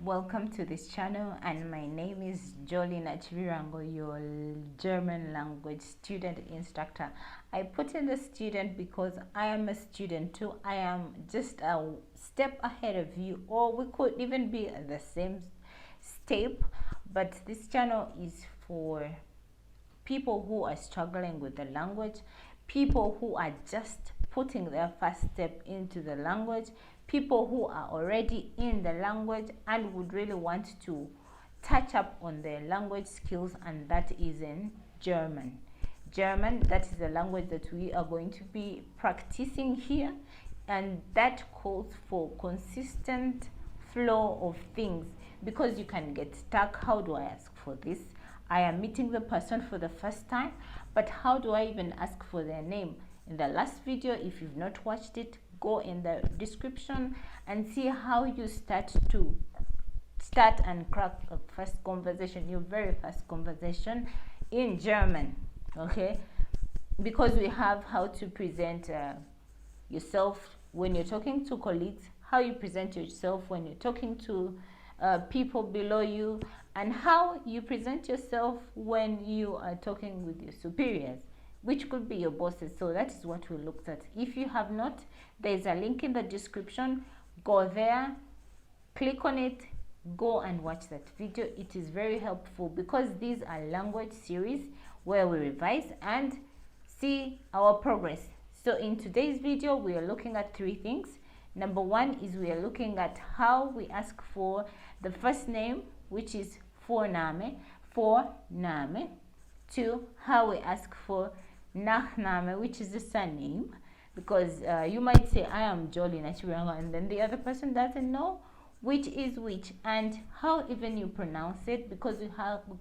Welcome to this channel, and my name is Jolly Nachivirango, your German language student instructor. I put in the student because I am a student too. I am just a step ahead of you, or we could even be at the same step, but this channel is for people who are struggling with the language, people who are just putting their first step into the language, people who are already in the language and would really want to touch up on their language skills, and that is in German. German, that is the language that we are going to be practicing here, and that calls for consistent flow of things, because you can get stuck. How do I ask for this? I am meeting the person for the first time, but how do I even ask for their name? In the last video, if you've not watched it, go in the description and see how you start and crack a first conversation, your very first conversation in German. Okay, because we have how to present yourself when you're talking to colleagues, how you present yourself when you're talking to people below you, and how you present yourself when you are talking with your superiors, which could be your bosses. So that is what we looked at. If you have not, there's a link in the description. Go there, click on it, go and watch that video. It is very helpful because these are language series where we revise and see our progress. So in today's video, we are looking at three things. Number one is we are looking at how we ask for the first name, which is Vorname. Two, how we ask for Nachname, which is the surname, because you might say I am Jolly Nachivirango, and then the other person doesn't know which is which, and how even you pronounce it, because we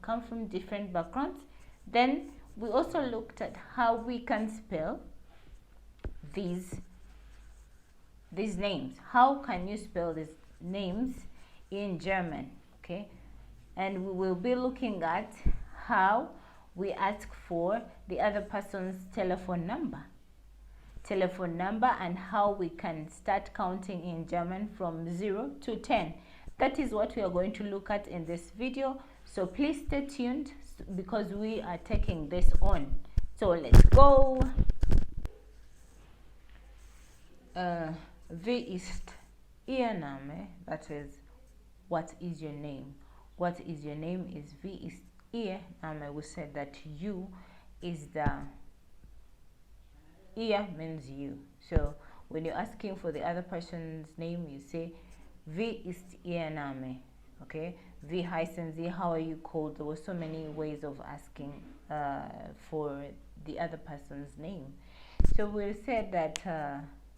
come from different backgrounds. Then we also looked at how we can spell these names. How can you spell these names in German? Okay, and we will be looking at how we ask for the other person's telephone number, and how we can start counting in German from 0 to 10. That is what we are going to look at in this video, so please stay tuned because we are taking this on. So let's go. Wie ist Ihr Name? That is, what is your name? What is your name is Wie ist Ihr Name. We said that you is the Ihr means you. So when you're asking for the other person's name, you say Wie ist Ihr Name? Okay, Wie heißen Sie? How are you called? There were so many ways of asking for the other person's name. So we said that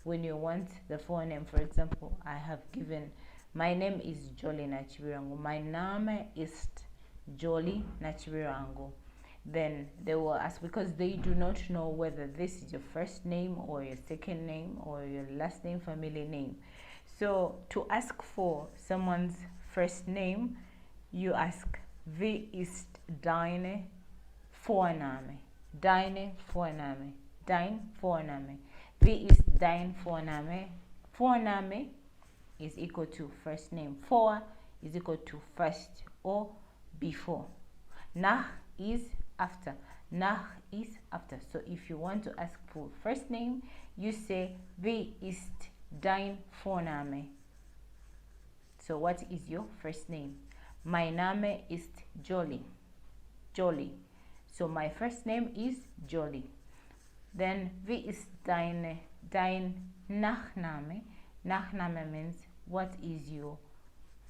when you want the full name, for example, I have given, my name is Jolly Nachivirango. My Name ist Jolly Nachivirango. Then they will ask, because they do not know whether this is your first name or your second name or your last name, family name. So to ask for someone's first name, you ask, Wie ist deine Vorname? Deine Vorname. Dein Vorname. Wie ist dein Vorname? Vorname is equal to first name. Vor is equal to first or before. Nach is after. Nach is after. So if you want to ask for first name, you say Wie ist dein Vorname? So what is your first name? Mein Name ist Jolly. Jolly. So my first name is Jolly. Then wie ist dein Nachname? Nachname means what is your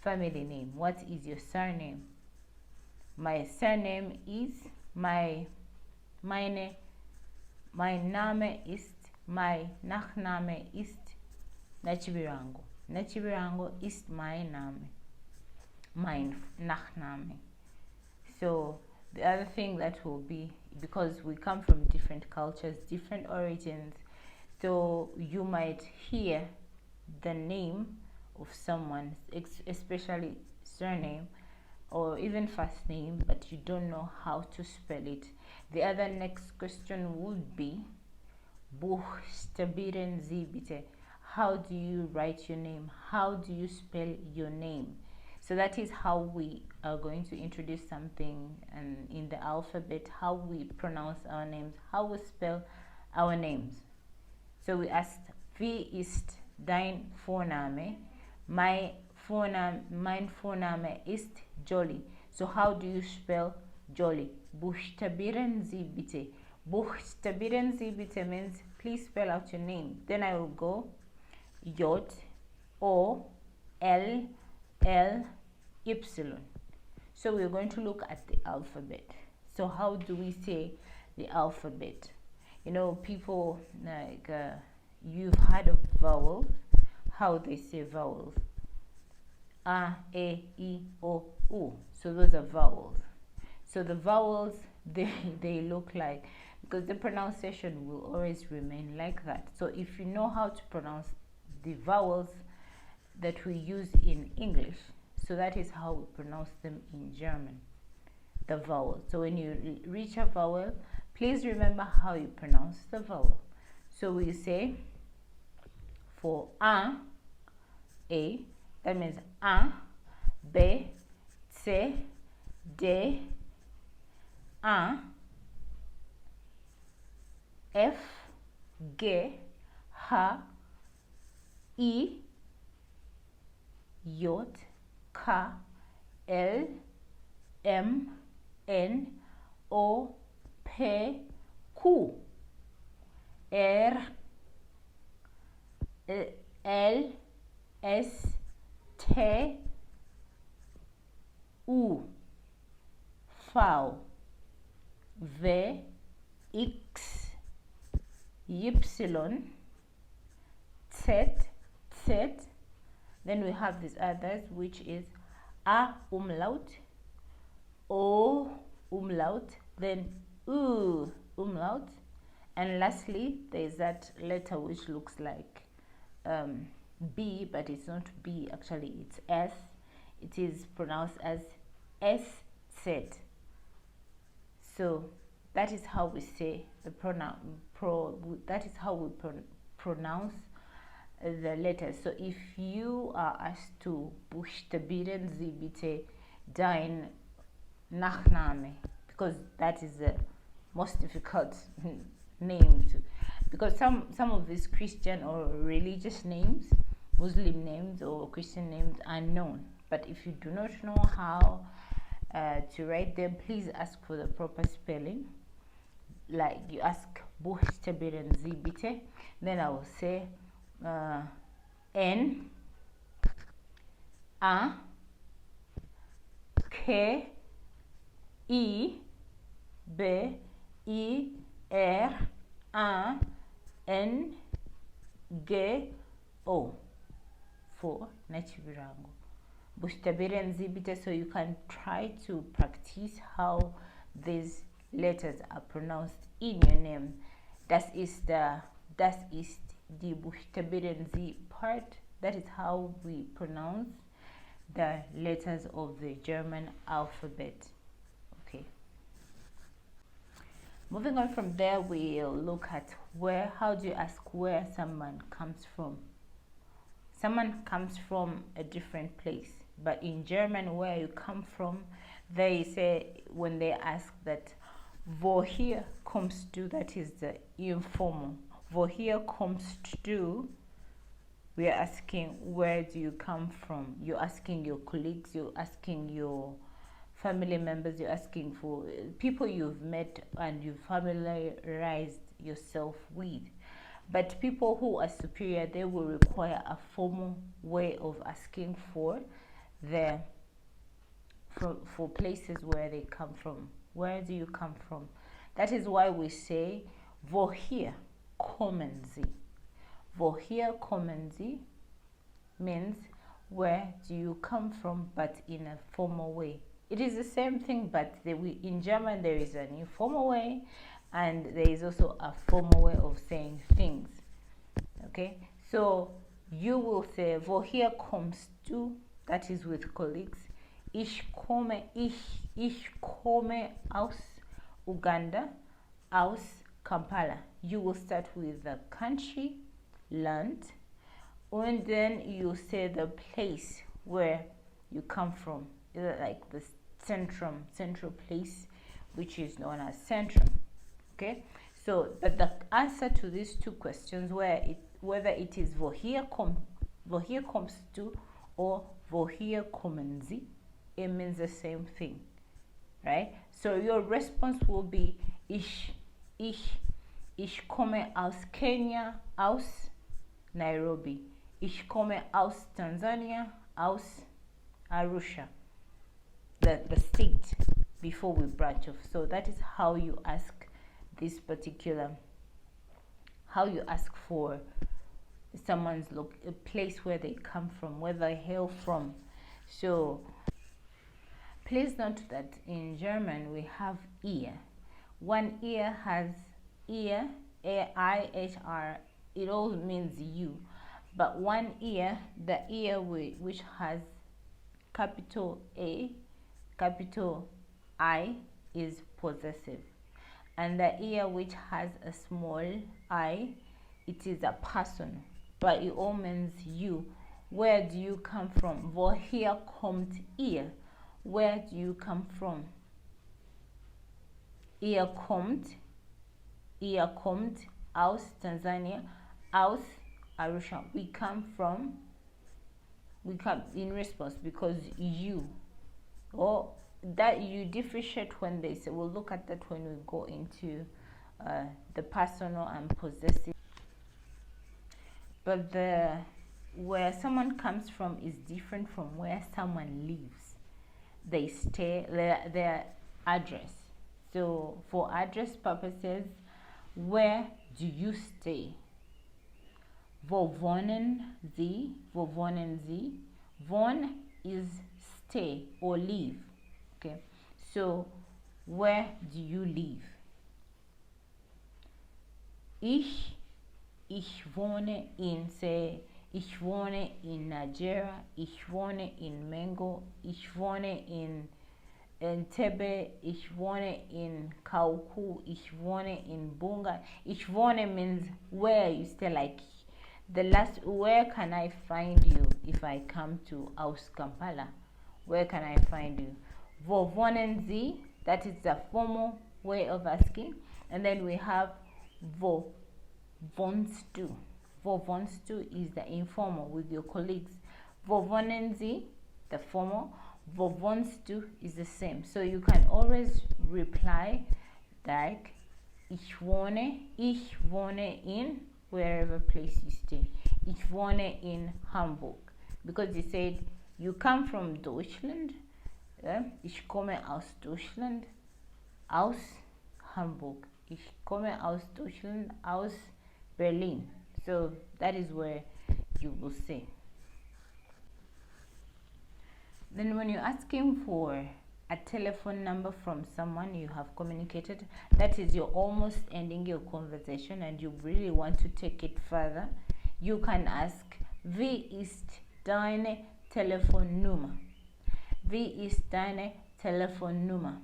family name? What is your surname? My surname is my Name ist, my Nachname ist Nachivirango. Nachivirango ist mein Name, mein Nachname. So the other thing that will be, because we come from different cultures, different origins, so you might hear the name of someone, especially surname or even first name, but you don't know how to spell it. The other next question would be, Buchstabieren Sie bitte. How do you write your name? How do you spell your name? So that is how we are going to introduce something and in the alphabet, how we pronounce our names, how we spell our names. So we asked, wie ist dein Vorname? Mein Vorname ist Jolly. So how do you spell Jolly? Buchstabieren Sie bitte. Buchstabieren Sie bitte means please spell out your name. Then I will go J O L L Y. So we're going to look at the alphabet. So how do we say the alphabet? You know, people like you've heard of vowels, how they say vowels. A, E, I, O, U. So those are vowels. So the vowels, they look like, because the pronunciation will always remain like that. So if you know how to pronounce the vowels that we use in English, so that is how we pronounce them in German, the vowel. So when you reach a vowel, please remember how you pronounce the vowel. So we say for A, that means A, B, C, D, A, F, G, H, I, J, K, L, M, N, O, P, Q, R, L, S, T, U, V, W, X, Y, Z. Then we have these others, which is A umlaut, O umlaut, then U umlaut, and lastly there is that letter which looks like B, but it's not B, actually it's S. It is pronounced as SZ. So that is how we say the that is how we pronounce the letters. So if you are asked to buchstabieren Sie bitte dein Nachname, because that is the most difficult name to, because some of these Christian or religious names, Muslim names or Christian names are known, but if you do not know how to write them, please ask for the proper spelling. Like you ask buchstabieren Sie bitte, then I will say N A K I B I R A N G O for Nachivirango. Buchstabieren Sie bitte, so you can try to practice how these letters are pronounced in your name. Das ist the Buchstabieren Sie part. That is how we pronounce the letters of the German alphabet. Okay. Moving on from there, we'll look at how do you ask where someone comes from. Someone comes from a different place, but in German, where you come from, they say, when they ask that, woher kommst du, that is the informal. Woher kommst du, we are asking, where do you come from? You're asking your colleagues, you're asking your family members, you're asking for people you've met and you've familiarized yourself with. But people who are superior, they will require a formal way of asking for places where they come from. Where do you come from? That is why we say woher kommen Sie. Woher kommen Sie means where do you come from, but in a formal way. It is the same thing, but in German there is an informal way and there is also a formal way of saying things. Okay, so you will say woher kommst du, that is with colleagues. Ich komme aus Uganda, aus Kampala. You will start with the country, Land, and then you say the place where you come from, like the central place, which is known as centrum. Okay, so but the answer to these two questions, whether it is woher kommst du or woher kommen Sie, it means the same thing, right? So your response will be ich komme aus Kenia, aus Nairobi. Ich komme aus Tanzania, aus Arusha. The state before we branch off. So that is how you ask this particular, how you ask for someone's a place where they come from, where they hail from. So please note that in German we have ear. One ear has ear, A-I-H-R, it all means you. But one ear, the ear which has capital A, capital I, is possessive. And the ear which has a small I, it is a person. But it all means you. Where do you come from? Woher kommt ihr? Where do you come from? Ihr kommt aus Tanzania, aus Arusha. We come in response because you, or that you differentiate when they say, we'll look at that when we go into the personal and possessive. But where someone comes from is different from where someone lives. They stay, their address. So for address purposes, where do you stay? Wo wohnen Sie? Wo wohnen Sie? Wohn is stay or live. Okay, so where do you live? Ich wohne in, say, ich wohne in Nigeria, ich wohne in Mengo, ich wohne in Entebbe, ich wohne in Kauku, ich wohne in Bunga. Ich wohne means where you stay, like the last, where can I find you if I come to Aus Kampala? Where can I find you? Wo wohnen Sie? That is the formal way of asking. And then we have wo wohnst du? Wo wohnst du is the informal with your colleagues. Wo wohnen Sie? The formal. Wo wohnst du is the same. So you can always reply like ich wohne in wherever place you stay. Ich wohne in Hamburg. Because you said you come from Deutschland. Ich komme aus Deutschland, aus Hamburg. Ich komme aus Deutschland, aus Berlin. So that is where you will say. Then when you're asking for a telephone number from someone you have communicated, that is, you're almost ending your conversation and you really want to take it further, you can ask, wie ist deine Telefonnummer? Wie ist deine Telefonnummer?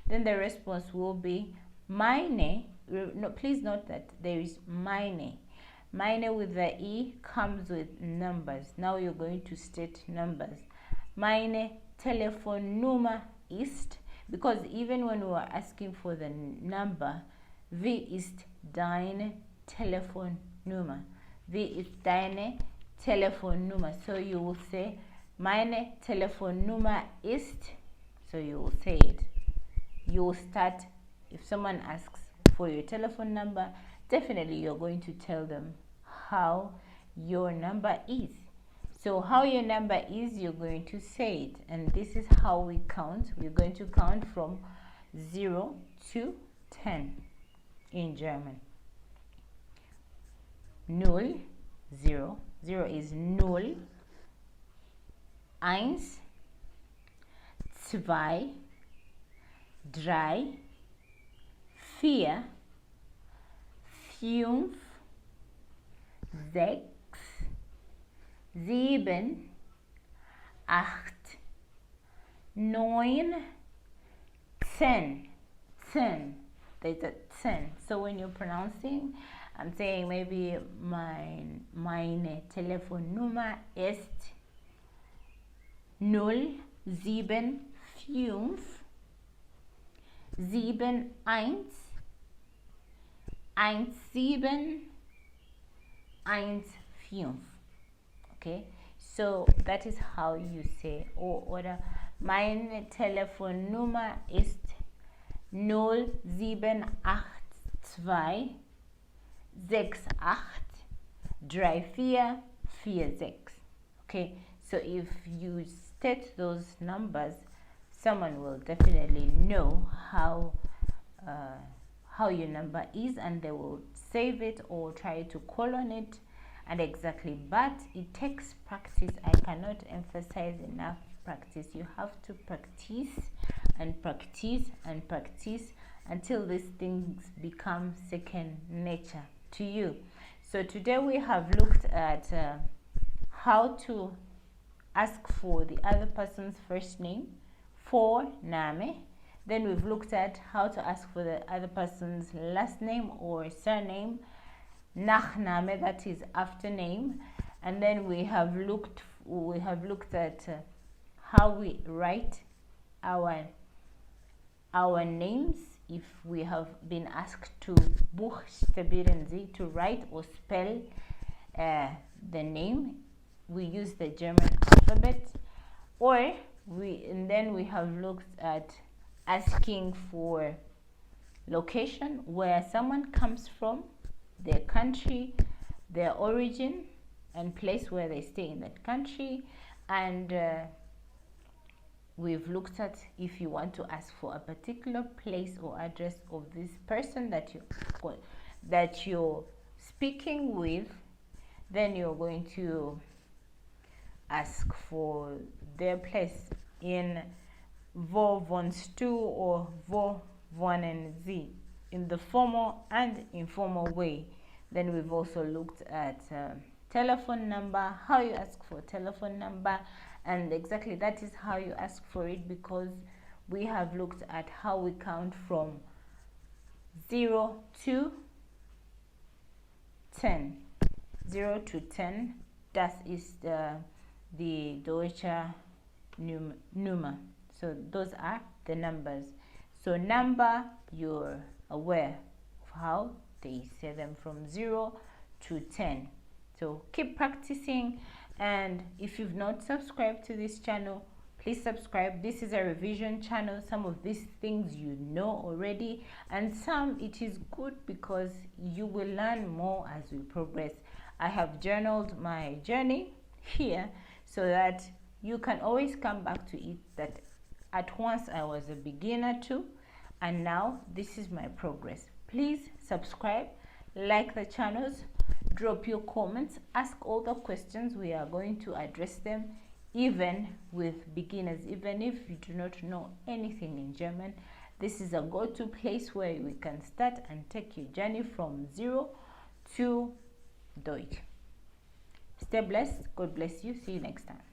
Then the response will be meine. No, please note that there is meine. Meine with the E comes with numbers. Now you're going to state numbers. Meine Telefonnummer ist, because even when we are asking for the number, wie ist deine Telefonnummer? Wie ist deine Telefonnummer? So you will say, meine Telefonnummer ist, so you will say it. You will start, if someone asks for your telephone number, definitely you're going to tell them how your number is. So how your number is, you're going to say it. And this is how we count. We're going to count from 0 to 10 in German. 0, 0. 0 is 0. 1, 2, 3, 4, 5, 6, 7, 8, 9, 10. 10. There's a 10. So when you're pronouncing, I'm saying maybe meine Telefonnummer ist 0, 7, 5, 7, 1, 1, 7, 1, 5. Okay, so that is how you say, oder meine Telefonnummer ist 0782 68 3446. Okay, so if you state those numbers, someone will definitely know how your number is, and they will save it or try to call on it. And exactly, but it takes practice. I cannot emphasize enough practice. You have to practice and practice and practice until these things become second nature to you. So today we have looked at how to ask for the other person's first name, for Name. Then we've looked at how to ask for the other person's last name or surname, Nachname, that is after name. And then we have looked at how we write our names if we have been asked to buchstabieren sie, to write or spell the name. We use the German alphabet. And then we have looked at asking for location, where someone comes from, their country, their origin, and place where they stay in that country. And we've looked at if you want to ask for a particular place or address of this person that you're speaking with, then you're going to ask for their place in wo wohnst du or wo wohnen sie, in the formal and informal way. Then we've also looked at telephone number, how you ask for a telephone number, and exactly that is how you ask for it, because we have looked at how we count from 0 to 10. 0 to 10, das ist the deutsche Nummer. So those are the numbers. So number, you're aware of how they say them from 0 to 10. So keep practicing, and if you've not subscribed to this channel, please subscribe. This is a revision channel. Some of these things you know already, and some it is good because you will learn more as we progress. I have journaled my journey here so that you can always come back to it, that at once I was a beginner too, and now this is my progress. Please subscribe, like the channels, drop your comments, ask all the questions. We are going to address them, even with beginners. Even if you do not know anything in German, this is a go-to place where we can start and take your journey from 0 to Deutsch. Stay blessed. God bless you. See you next time.